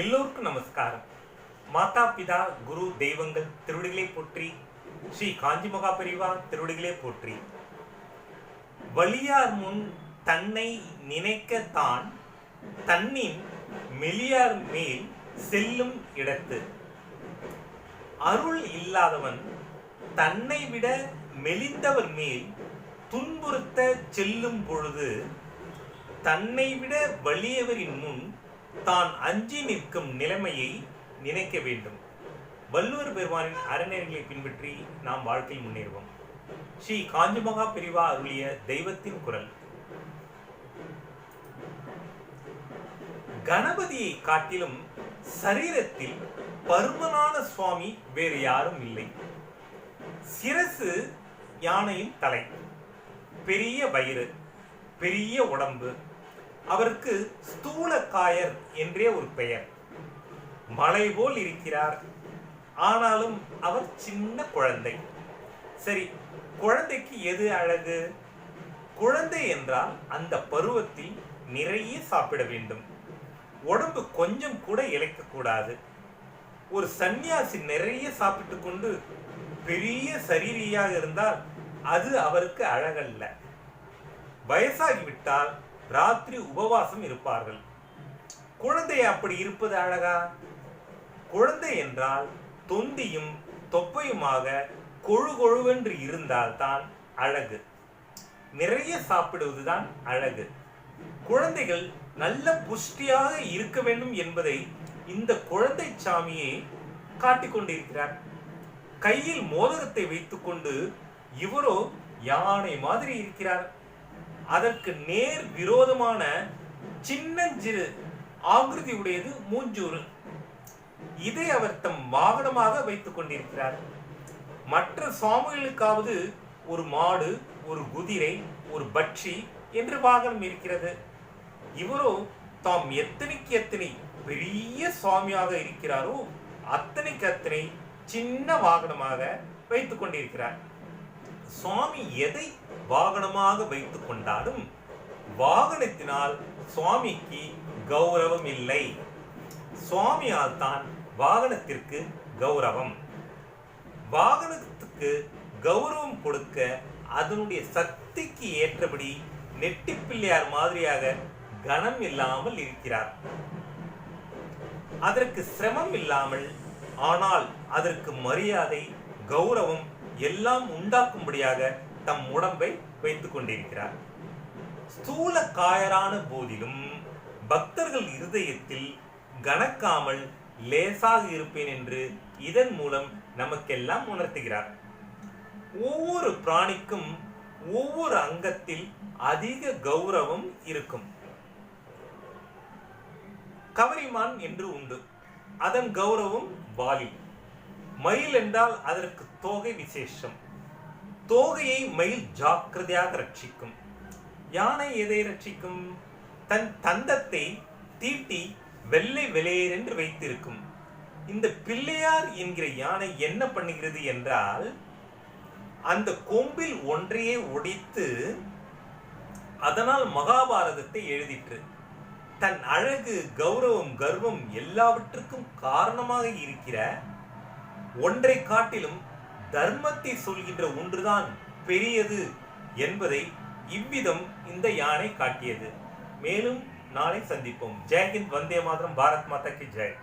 எல்லோருக்கும் நமஸ்காரம். மாதா பிதா குரு தெய்வங்கள் திருவடிகளை போற்றி. ஸ்ரீ காஞ்சி மகா பெரிவா திருவடிகளை போற்றி. வலியார் முன் தன்னை நினைக்க தான் தன்னின் மெலியார் மேல் செல்லும் இடத்து. அருள் இல்லாதவன் தன்னை விட மெலிந்தவர் மேல் துன்புறுத்த செல்லும் பொழுது தன்னை விட வலியவரின் முன் தான் அஞ்சி நிற்கும் நிலைமையை நினைக்க வேண்டும். வள்ளுவர் பெருமானின் அறநெறிகளை பின்பற்றி நாம் வாழ்க்கையில் முன்னேறுவோம். ஸ்ரீ காஞ்சி மகா பெரிவா அருளிய தெய்வத்தின் குரல். கணபதியை காட்டிலும் சரீரத்தில் பருமனான சுவாமி வேறு யாரும் இல்லை. சிரசு யானையின் தலை, பெரிய வயிறு, பெரிய உடம்பு. அவருக்கு ஸ்தூலக்காயர் என்றே ஒரு பெயர். மலை போல் இருக்கிறார். ஆனாலும் அவர் சின்ன குழந்தை. சரி, குழந்தைக்கு எது அழகு? குழந்தை என்றால் அந்த பருவத்தில் நிறைய சாப்பிட வேண்டும். உடம்பு கொஞ்சம் கூட இழைக்க கூடாது. ஒரு சன்னியாசி நிறைய சாப்பிட்டு கொண்டு பெரிய சரீரியாக இருந்தால் அது அவருக்கு அழகல்ல. வயசாகிவிட்டால் ராத்திரி உபவாசம் இருப்பார்கள். குழந்தை அப்படி இருப்பது அழகா? குழந்தை என்றால் தொந்தியும் தொப்பையுமாக கொழு கொழுவென்று இருந்தால்தான் அழகு. நிறைய சாப்பிடுவதுதான் அழகு. குழந்தைகள் நல்ல புஷ்டியாக இருக்க வேண்டும் என்பதை இந்த குழந்தை சாமியை காட்டிக்கொண்டிருக்கிறார். கையில் மோதிரத்தை வைத்துக்கொண்டு இவரோ யானை மாதிரி இருக்கிறார். அதற்கு நேர் விரோதமான சின்னஞ்சிறு ஆகிருதி உடையது மூஞ்சூறு. இதை அவர் தம் வாகனமாக வைத்துக் கொண்டிருக்கிறார். மற்ற சுவாமிகளுக்காவது ஒரு மாடு, ஒரு குதிரை, ஒரு பட்சி என்று வாகனம் இருக்கிறது. இவரோ தாம் எத்தனைக்கு எத்தனை பெரிய சுவாமியாக இருக்கிறாரோ அத்தனைக்கு அத்தனை சின்ன வாகனமாக வைத்துக் கொண்டிருக்கிறார். சுவாமி எதை வாகனமாக வைத்துக் கொண்டாலும் வாகனத்தினால் சுவாமிக்கு கௌரவம் இல்லை. சுவாமியால் தான் வாகனத்திற்கு கௌரவம். வாகனத்துக்கு கௌரவம் கொடுக்க அதனுடைய சக்திக்கு ஏற்றபடி நெட்டி பிள்ளையார் மாதிரியாக கனம் இல்லாமல் இருக்கிறார். அதற்கு சிரமம் இல்லாமல், ஆனால் அதற்கு மரியாதை, கௌரவம் எல்லாம் உண்டாக்கும்படியாக தம் உடம்பை வைத்துக் கொண்டிருக்கிறார். ஸ்தூல காயரான போதிலும் பக்தர்கள் இருதயத்தில் கனக்காமல் லேசாக இருப்பேன் என்று இதன் மூலம் நமக்கெல்லாம் உணர்த்துகிறார். ஒவ்வொரு பிராணிக்கும் ஒவ்வொரு அங்கத்தில் அதிக கௌரவம் இருக்கும். கவரிமான் என்று உண்டு, அதன் கௌரவம் வாலி. மயில் என்றால் அதற்கு தோகை விசேஷம். தோகையை மயில் ஜாக்கிரதையாக ரட்சிக்கும். யானை எதை ரட்சிக்கும்? தன் தந்தத்தை தீட்டி வெள்ளை வெளையர் என்று வைத்திருக்கும். இந்த பிள்ளையார் என்கிற யானை என்ன பண்ணுகிறது என்றால், அந்த கொம்பில் ஒன்றையே ஒடித்து அதனால் மகாபாரதத்தை எழுதிற்று. தன் அழகு, கௌரவம், கர்வம் எல்லாவற்றுக்கும் காரணமாக இருக்கிற ஒன்றை காட்டிலும் தர்மத்தை சொல்கின்ற ஒன்றுதான் பெரியது என்பதை இவ்விதம் இந்த யானை காட்டியது. மேலும் நாளை சந்திப்போம். ஜெய் ஹிந்த், வந்தே மாதரம், பாரத் மாதா கி ஜெய்.